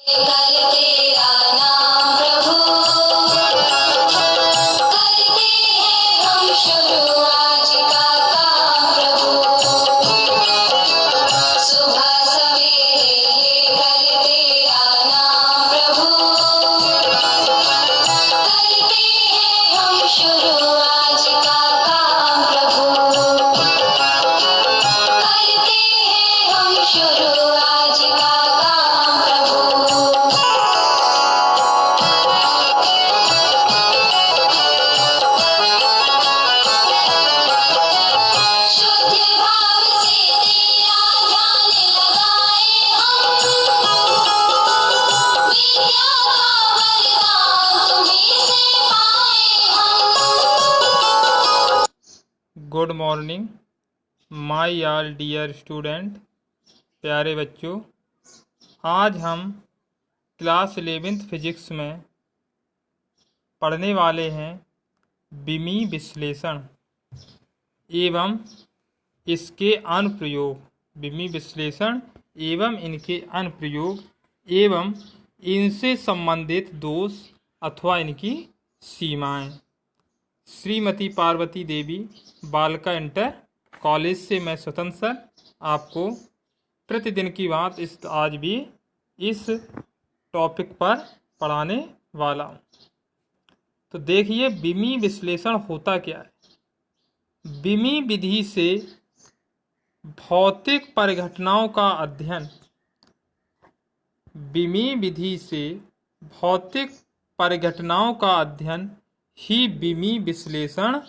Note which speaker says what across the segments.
Speaker 1: कर तेरा नाम प्रभु, करते हैं हम शुरू आज का काम प्रभु। सुबह सवेरे लेकर तेरा नाम प्रभु, करते हैं हम शुरू आज का काम प्रभु, करते हैं हम शुरू आज का काम प्रभु। शुद्ध भाव से तेरा ध्यान लगाए हम, विद्या का वरदान तुम्हीं से पाए हम।
Speaker 2: Good morning my all dear student. प्यारे बच्चों, आज हम क्लास 11th फिजिक्स में पढ़ने वाले हैं बिमी विश्लेषण एवं इसके अनुप्रयोग। बिमी विश्लेषण एवं इनके अनुप्रयोग एवं इनसे संबंधित दोष अथवा इनकी सीमाएं। श्रीमती पार्वती देवी बालिका इंटर कॉलेज से मैं स्वतंत्र सर आपको प्रतिदिन की बात आज भी इस टॉपिक पर पढ़ाने वाला हूँ। तो देखिए, बिमी विश्लेषण होता क्या है। बिमी विधि से भौतिक परिघटनाओं का अध्ययन, बिमी विधि से भौतिक परिघटनाओं का अध्ययन ही बिमी विश्लेषण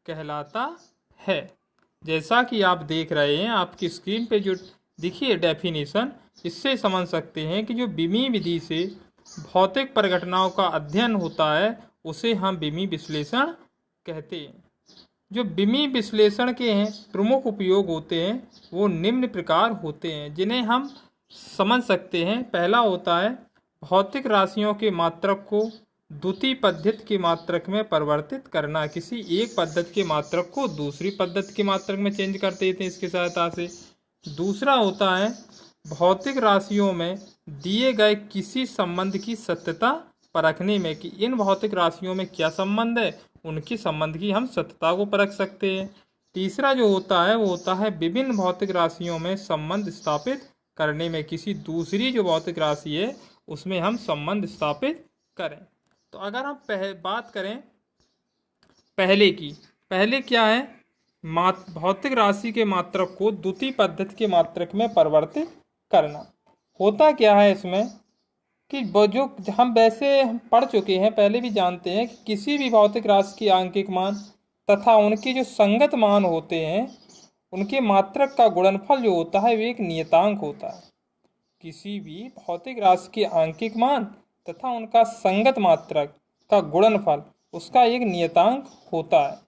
Speaker 2: कहलाता है। जैसा कि आप देख रहे हैं आपकी स्क्रीन पे जो देखिए डेफिनेशन, इससे समझ सकते हैं कि जो बिमी विधि से भौतिक परिघटनाओं का अध्ययन होता है उसे हम बिमी विश्लेषण कहते हैं। जो बिमी विश्लेषण के हैं प्रमुख उपयोग होते हैं वो निम्न प्रकार होते हैं जिन्हें हम समझ सकते हैं। पहला होता है भौतिक राशियों के मात्रक को द्वितीय पद्धति के मात्रक में परिवर्तित करना। किसी एक पद्धति के मात्रक को दूसरी पद्धति के मात्रक में चेंज कर देते हैं इसकी सहायता से। दूसरा होता है भौतिक राशियों में दिए गए किसी संबंध की सत्यता परखने में कि इन भौतिक राशियों में क्या संबंध है, उनकी संबंध की हम सत्यता को परख सकते हैं। तीसरा जो होता है वो होता है विभिन्न भौतिक राशियों में संबंध स्थापित करने में, किसी दूसरी जो भौतिक राशि है उसमें हम संबंध स्थापित करें। तो अगर हम बात करें पहले की, पहले क्या है, भौतिक राशि के मात्रक को द्वितीय पद्धति के मात्रक में परिवर्तित करना। होता क्या है इसमें कि जो हम वैसे हम पढ़ चुके हैं, पहले भी जानते हैं कि किसी भी भौतिक राशि के आंकिक मान तथा उनके जो संगत मान होते हैं उनके मात्रक का गुणनफल जो होता है वो एक नियतांक होता है। किसी भी भौतिक राशि के आंकिक मान तथा उनका संगत मात्रक का गुणनफल उसका एक नियतांक होता है।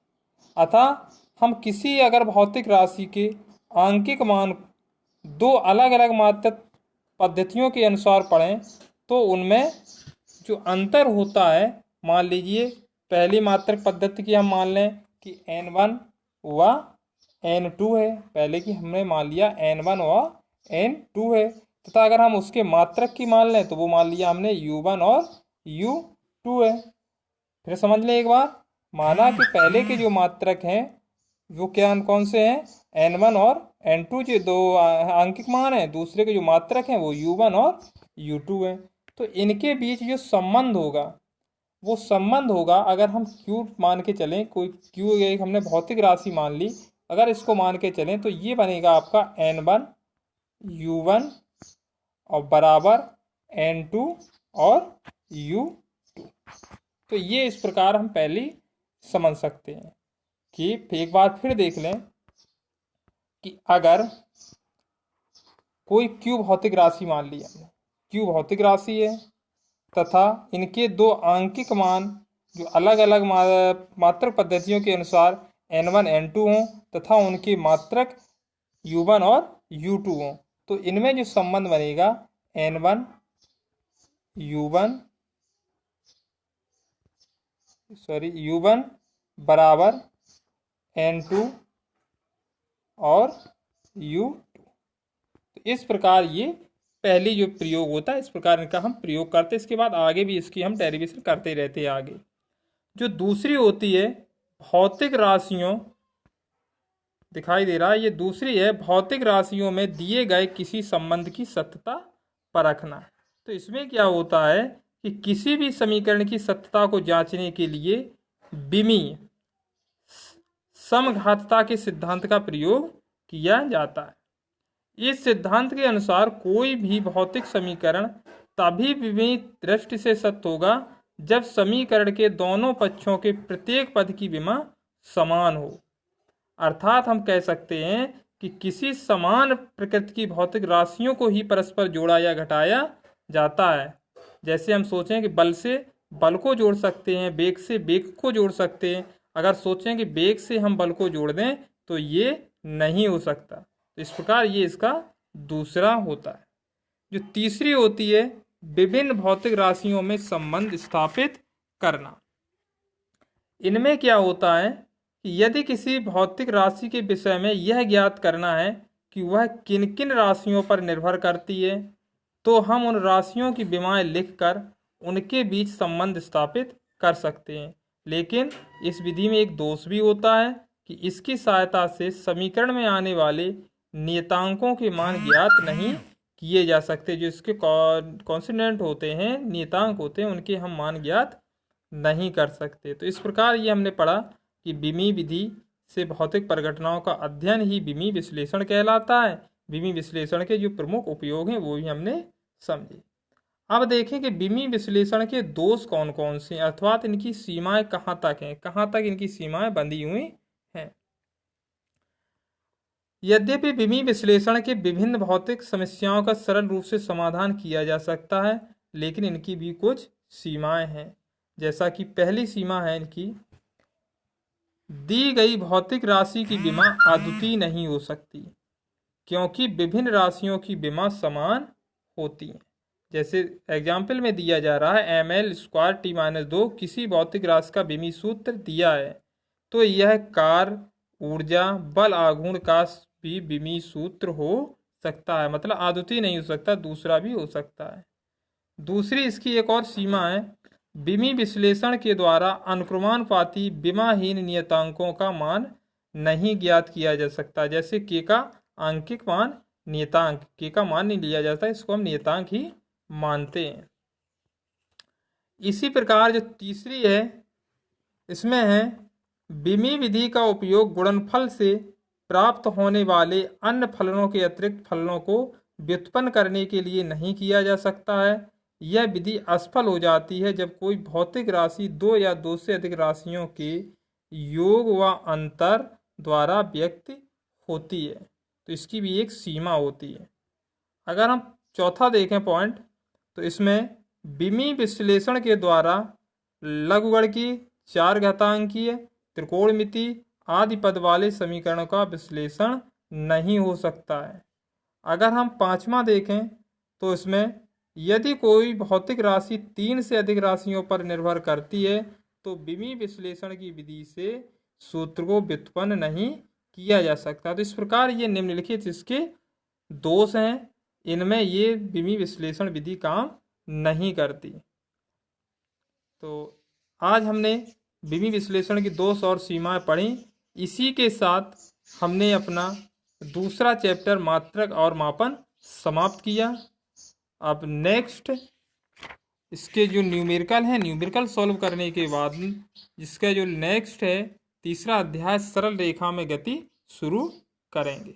Speaker 2: अतः हम किसी अगर भौतिक राशि के आंकिक मान दो अलग अलग मात्रक पद्धतियों के अनुसार पढ़ें तो उनमें जो अंतर होता है, मान लीजिए पहली मात्रक पद्धति की हम मान लें कि n1 व n2 है, पहले की हमने मान लिया n1 व n2 है, तथा अगर हम उसके मात्रक की मान लें तो वो मान लिया हमने u1 और u2 है। फिर समझ लें एक बार, माना कि पहले के जो मात्रक हैं वो क्या कौन से हैं, n1 और n2 जो दो आंकिक मान हैं, दूसरे के जो मात्रक हैं वो u1 और u2 हैं। तो इनके बीच जो संबंध होगा वो संबंध होगा, अगर हम q मान के चलें, कोई q एक हमने भौतिक राशि मान ली, अगर इसको मान के चलें तो ये बनेगा आपका n1 u1 और बराबर n2 और u2। तो ये इस प्रकार हम पहले समझ सकते हैं कि एक बार फिर देख लें कि अगर कोई q भौतिक राशि मान ली हमने, q भौतिक राशि है तथा इनके दो आंकिक मान जो अलग अलग मात्रक पद्धतियों के अनुसार n1 n2 हों तथा उनके मात्रक u1 और u2 हों, तो इनमें जो संबंध बनेगा n1 u1 बराबर n2 और u2। तो इस प्रकार ये पहली जो प्रयोग होता है, इस प्रकार इनका हम प्रयोग करते हैं। इसके बाद आगे भी इसकी हम डेरिवेशन करते रहते हैं आगे। जो दूसरी होती है भौतिक राशियों, दिखाई दे रहा है, ये दूसरी है भौतिक राशियों में दिए गए किसी संबंध की सत्यता परखना। तो इसमें क्या होता है कि किसी भी समीकरण की सत्यता को जांचने के लिए विमीय समघातता के सिद्धांत का प्रयोग किया जाता है। इस सिद्धांत के अनुसार कोई भी भौतिक समीकरण तभी विमीय दृष्टि से सत्य होगा जब समीकरण के दोनों पक्षों के प्रत्येक पद की विमा समान हो। अर्थात हम कह सकते हैं कि किसी समान प्रकृति की भौतिक राशियों को ही परस्पर जोड़ा या घटाया जाता है। जैसे हम सोचें कि बल से बल को जोड़ सकते हैं, वेग से वेग को जोड़ सकते हैं। अगर सोचें कि वेग से हम बल को जोड़ दें तो ये नहीं हो सकता। तो इस प्रकार ये इसका दूसरा होता है। जो तीसरी होती है विभिन्न भौतिक राशियों में संबंध स्थापित करना। इनमें क्या होता है कि यदि किसी भौतिक राशि के विषय में यह ज्ञात करना है कि वह किन किन राशियों पर निर्भर करती है, तो हम उन राशियों की विमाएं लिखकर उनके बीच संबंध स्थापित कर सकते हैं। लेकिन इस विधि में एक दोष भी होता है कि इसकी सहायता से समीकरण में आने वाले नियतांकों के मान ज्ञात नहीं किए जा सकते। जो इसके कॉन्स्टेंट होते हैं, नियतांक होते हैं, उनके हम मान ज्ञात नहीं कर सकते। तो इस प्रकार ये हमने पढ़ा कि विमीय विधि से भौतिक परिघटनाओं का अध्ययन ही विमीय विश्लेषण कहलाता है। विमीय विश्लेषण के जो प्रमुख उपयोग हैं वो भी हमने समझे। अब देखें कि विमीय विश्लेषण के दोष कौन कौन से हैं, अर्थात इनकी सीमाएं कहाँ तक हैं, कहाँ तक इनकी सीमाएं बंधी हुई हैं। यद्यपि विमीय विश्लेषण के विभिन्न भौतिक समस्याओं का सरल रूप से समाधान किया जा सकता है, लेकिन इनकी भी कुछ सीमाएं हैं। जैसा कि पहली सीमा है इनकी, दी गई भौतिक राशि की विमा अद्वितीय नहीं हो सकती, क्योंकि विभिन्न राशियों की विमा समान होती हैं। जैसे एग्जाम्पल में दिया जा रहा है ml² t-2 किसी भौतिक राशि का विमीय सूत्र दिया है, तो यह कार्य, ऊर्जा, बल आघूर्ण का भी विमीय सूत्र हो सकता है। मतलब अद्वितीय नहीं हो सकता, दूसरा भी हो सकता है। दूसरी इसकी एक और सीमा है, विमीय विश्लेषण के द्वारा अनुक्रमानुपाती विमाहीन नियतांकों का मान नहीं ज्ञात किया जा सकता। जैसे के का आंकिक मान नियतांक, के का मान नहीं लिया जाता, इसको हम नियतांक ही मानते हैं। इसी प्रकार जो तीसरी है इसमें है विमीय विधि का उपयोग गुणनफल से प्राप्त होने वाले अन्य फलनों के अतिरिक्त फलनों को व्युत्पन्न करने के लिए नहीं किया जा सकता है। यह विधि असफल हो जाती है जब कोई भौतिक राशि दो या दो से अधिक राशियों के योग व अंतर द्वारा व्यक्त होती है। तो इसकी भी एक सीमा होती है। अगर हम चौथा देखें पॉइंट, तो इसमें विमीय विश्लेषण के द्वारा लघुगणकीय, चार घातांकीय, त्रिकोणमिति आदि पद वाले समीकरणों का विश्लेषण नहीं हो सकता है। अगर हम पांचवा देखें तो इसमें यदि कोई भौतिक राशि 3 से अधिक राशियों पर निर्भर करती है तो विमीय विश्लेषण की विधि से सूत्र को व्युत्पन्न नहीं किया जा सकता। तो इस प्रकार ये निम्नलिखित इसके दोष हैं, इनमें ये विमीय विश्लेषण विधि काम नहीं करती। तो आज हमने विमीय विश्लेषण की दोष और सीमाएं पढ़ी। इसी के साथ हमने अपना दूसरा चैप्टर मात्रक और मापन समाप्त किया। अब नेक्स्ट इसके जो न्यूमेरिकल है, न्यूमेरिकल सॉल्व करने के बाद जिसका जो नेक्स्ट है तीसरा अध्याय सरल रेखा में गति शुरू करेंगे।